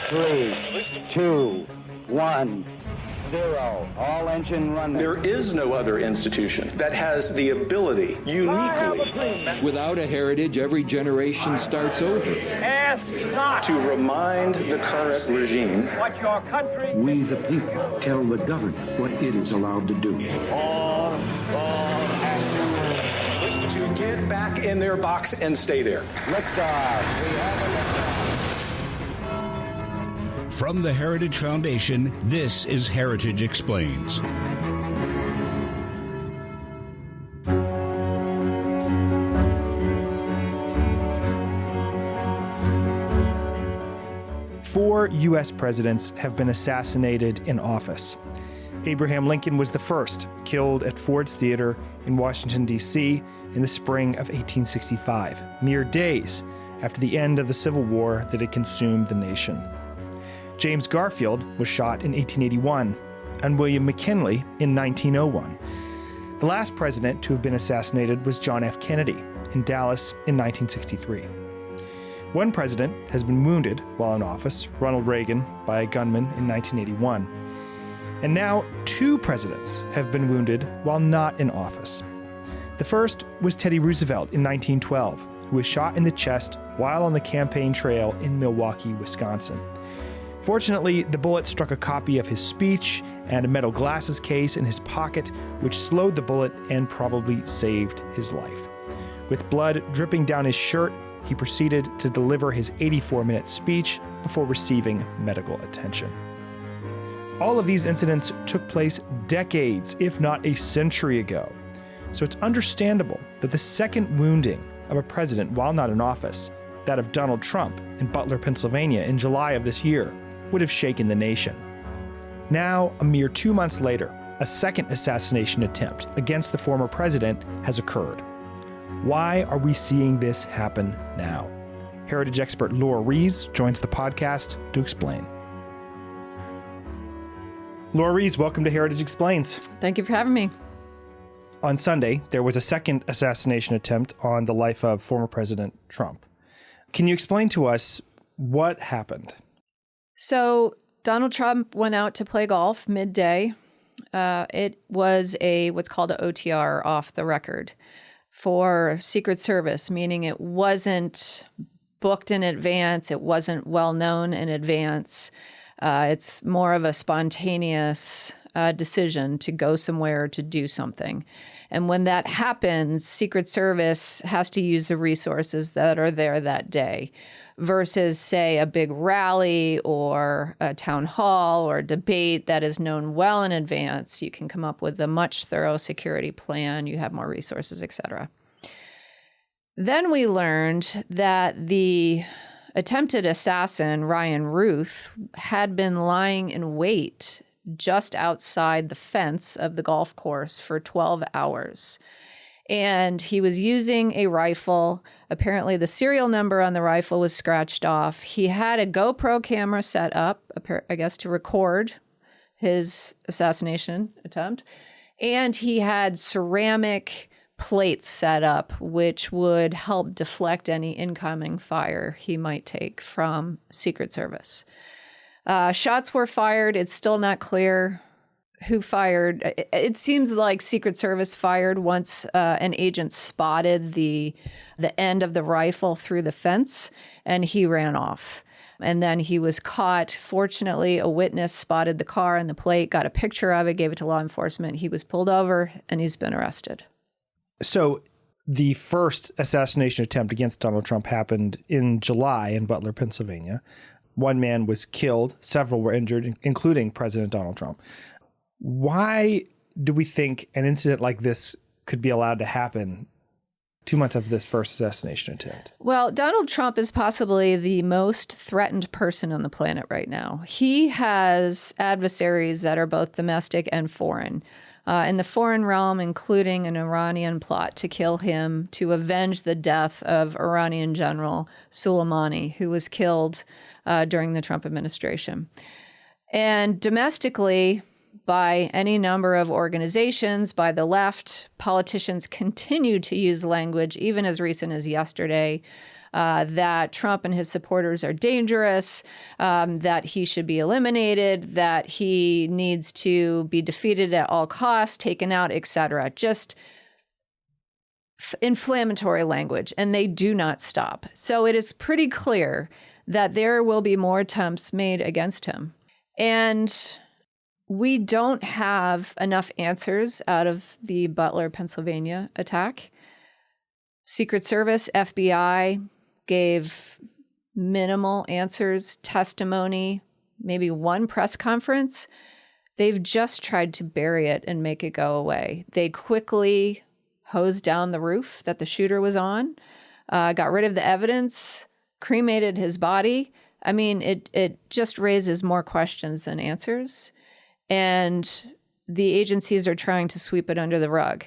3, 2, 1, 0. All engine running. There is no other institution that has the ability, uniquely, without a heritage, every generation starts over. to remind the current regime what your country... We, the people, tell the government what it is allowed to do. to get back in their box and stay there. Liftoff. We have a liftoff. From the Heritage Foundation, this is Heritage Explains. Four U.S. presidents have been assassinated in office. Abraham Lincoln was the first, killed at Ford's Theater in Washington, D.C. in the spring of 1865, mere days after the end of the Civil War that had consumed the nation. James Garfield was shot in 1881, and William McKinley in 1901. The last president to have been assassinated was John F. Kennedy in Dallas in 1963. One president has been wounded while in office, Ronald Reagan, by a gunman in 1981. And now 2 presidents have been wounded while not in office. The first was Teddy Roosevelt in 1912, who was shot in the chest while on the campaign trail in Milwaukee, Wisconsin. Fortunately, the bullet struck a copy of his speech and a metal glasses case in his pocket, which slowed the bullet and probably saved his life. With blood dripping down his shirt, he proceeded to deliver his 84-minute speech before receiving medical attention. All of these incidents took place decades, if not a century ago. So it's understandable that the second wounding of a president while not in office, that of Donald Trump in Butler, Pennsylvania in July of this year, would have shaken the nation. Now, a mere 2 months later, a second assassination attempt against the former president has occurred. Why are we seeing this happen now? Heritage expert Lora Ries joins the podcast to explain. Lora Ries, welcome to Heritage Explains. Thank you for having me. On Sunday, there was a second assassination attempt on the life of former President Trump. Can you explain to us what happened? So Donald Trump went out to play golf midday. It was what's called an OTR, off the record, for Secret Service, meaning it wasn't booked in advance. It wasn't well known in advance. It's more of a spontaneous decision to go somewhere to do something. And when that happens, Secret Service has to use the resources that are there that day versus, say, a big rally or a town hall or a debate that is known well in advance. You can come up with a much thorough security plan. You have more resources, et cetera. Then we learned that the attempted assassin, Ryan Ruth, had been lying in wait just outside the fence of the golf course for 12 hours. And he was using a rifle. Apparently, the serial number on the rifle was scratched off. He had a GoPro camera set up, I guess, to record his assassination attempt. And he had ceramic plates set up, which would help deflect any incoming fire he might take from Secret Service. Shots were fired. It's still not clear who fired. It seems like Secret Service fired once an agent spotted the end of the rifle through the fence, and he ran off. And then he was caught. Fortunately, a witness spotted the car and the plate, got a picture of it, gave it to law enforcement. He was pulled over, and he's been arrested. So the first assassination attempt against Donald Trump happened in July in Butler, Pennsylvania. One man was killed. Several were injured, including President Donald Trump. Why do we think an incident like this could be allowed to happen 2 months after this first assassination attempt? Well, Donald Trump is possibly the most threatened person on the planet right now. He has adversaries that are both domestic and foreign. In the foreign realm, including an Iranian plot to kill him to avenge the death of Iranian General Soleimani, who was killed during the Trump administration. And domestically, by any number of organizations, by the left, politicians continue to use language, even as recent as yesterday, that Trump and his supporters are dangerous, that he should be eliminated, that he needs to be defeated at all costs, taken out, etc. Just inflammatory language, and they do not stop. So it is pretty clear that there will be more attempts made against him. And we don't have enough answers out of the Butler, Pennsylvania attack. Secret Service, FBI gave minimal answers, testimony, maybe one press conference. They've just tried to bury it and make it go away. They quickly hosed down the roof that the shooter was on, got rid of the evidence, cremated his body. I mean, it just raises more questions than answers. And the agencies are trying to sweep it under the rug.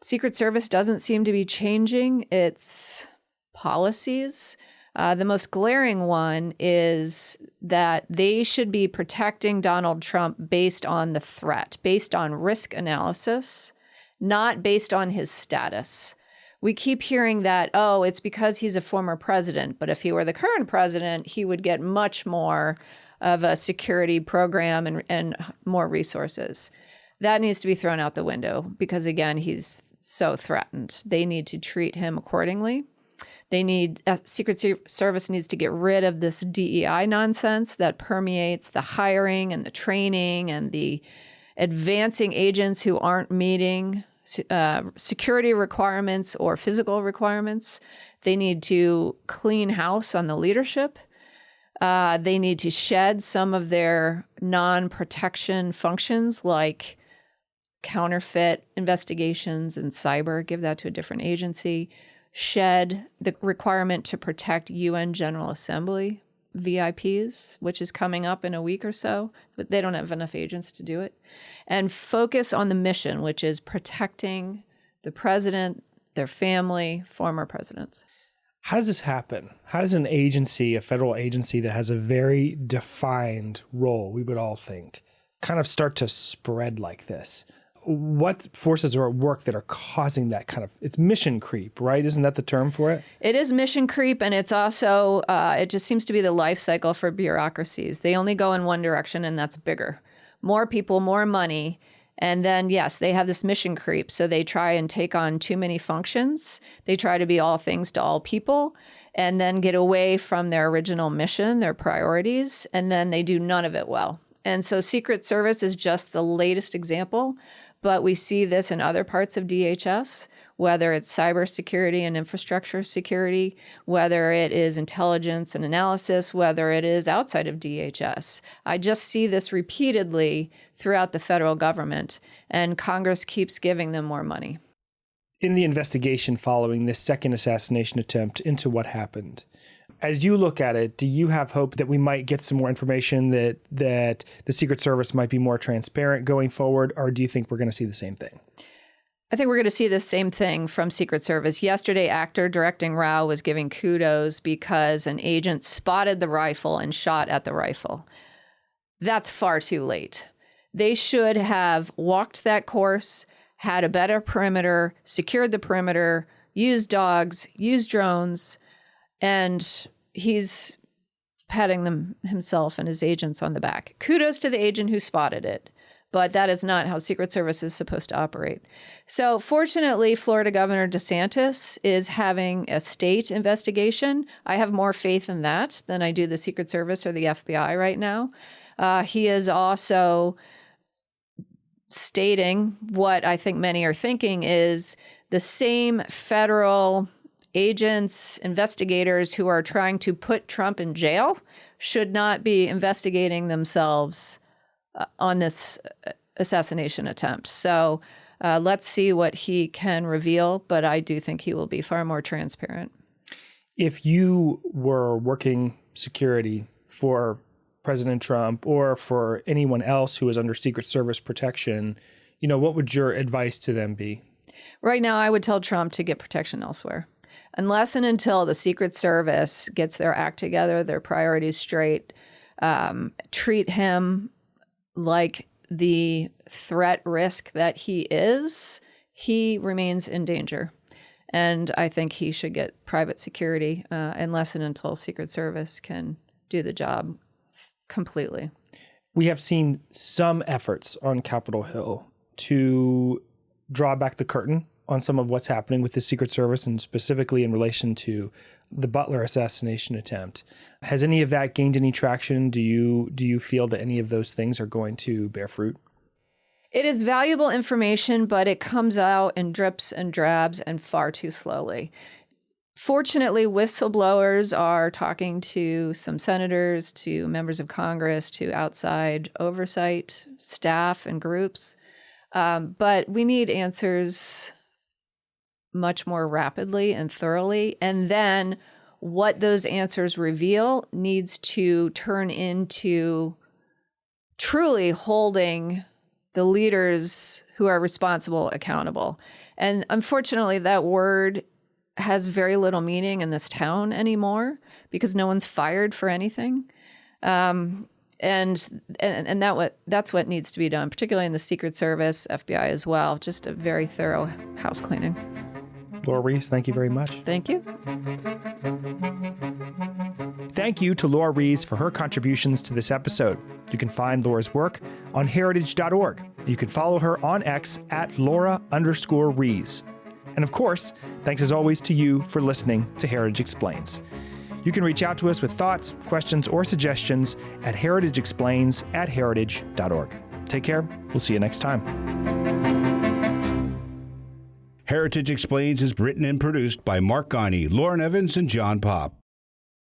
Secret Service doesn't seem to be changing its policies. The most glaring one is that they should be protecting Donald Trump based on the threat, based on risk analysis, not based on his status. We keep hearing that, oh, it's because he's a former president, but if he were the current president, he would get much more of a security program and more resources. That needs to be thrown out the window because, again, he's so threatened. They need to treat him accordingly. Secret Service needs to get rid of this DEI nonsense that permeates the hiring and the training and the advancing agents who aren't meeting security requirements or physical requirements. They need to clean house on the leadership. They need to shed some of their non-protection functions like counterfeit investigations and cyber, give that to a different agency. Shed the requirement to protect UN General Assembly VIPs, which is coming up in a week or so, but they don't have enough agents to do it. And focus on the mission, which is protecting the president, their family, former presidents. How does this happen? How does an agency, a federal agency that has a very defined role, we would all think, kind of start to spread like this? What forces are at work that are causing that kind of, it's mission creep, right? Isn't that the term for it? It is mission creep, and it's also, it just seems to be the life cycle for bureaucracies. They only go in one direction, and that's bigger. More people, more money. And then, yes, they have this mission creep. So they try and take on too many functions. They try to be all things to all people and then get away from their original mission, their priorities, and then they do none of it well. And so Secret Service is just the latest example. But we see this in other parts of DHS, whether it's cybersecurity and infrastructure security, whether it is intelligence and analysis, whether it is outside of DHS. I just see this repeatedly throughout the federal government, and Congress keeps giving them more money. In the investigation following this second assassination attempt into what happened, as you look at it, do you have hope that we might get some more information, that the Secret Service might be more transparent going forward, or do you think we're going to see the same thing? I think we're going to see the same thing from Secret Service. Yesterday, actor directing Rao was giving kudos because an agent spotted the rifle and shot at the rifle. That's far too late. They should have walked that course, had a better perimeter, secured the perimeter, used dogs, used drones, and he's patting them himself and his agents on the back. Kudos to the agent who spotted it, but that is not how Secret Service is supposed to operate. So fortunately, Florida Governor DeSantis is having a state investigation. I have more faith in that than I do the Secret Service or the FBI right now. He is also stating what I think many are thinking is the same federal agents, investigators who are trying to put Trump in jail should not be investigating themselves on this assassination attempt. So let's see what he can reveal, but I do think he will be far more transparent. If you were working security for President Trump or for anyone else who is under Secret Service protection, what would your advice to them be? Right now, I would tell Trump to get protection elsewhere. Unless and until the Secret Service gets their act together, their priorities straight, treat him like the threat risk that he is, he remains in danger. And I think he should get private security unless and until Secret Service can do the job completely. We have seen some efforts on Capitol Hill to draw back the curtain on some of what's happening with the Secret Service, and specifically in relation to the Butler assassination attempt. Has any of that gained any traction? Do you feel that any of those things are going to bear fruit? It is valuable information, but it comes out in drips and drabs and far too slowly. Fortunately, whistleblowers are talking to some senators, to members of Congress, to outside oversight staff and groups. But we need answers much more rapidly and thoroughly. And then what those answers reveal needs to turn into truly holding the leaders who are responsible accountable. And unfortunately, that word has very little meaning in this town anymore because no one's fired for anything. And that's what needs to be done, particularly in the Secret Service, FBI as well. Just a very thorough house cleaning. Lora Ries, thank you very much. Thank you. Thank you to Lora Ries for her contributions to this episode. You can find Lora's work on heritage.org. You can follow her on X at Lora_Ries. And of course, thanks as always to you for listening to Heritage Explains. You can reach out to us with thoughts, questions, or suggestions at heritageexplains@heritage.org. Take care. We'll see you next time. Heritage Explains is written and produced by Mark Guiney, Lauren Evans, and John Popp.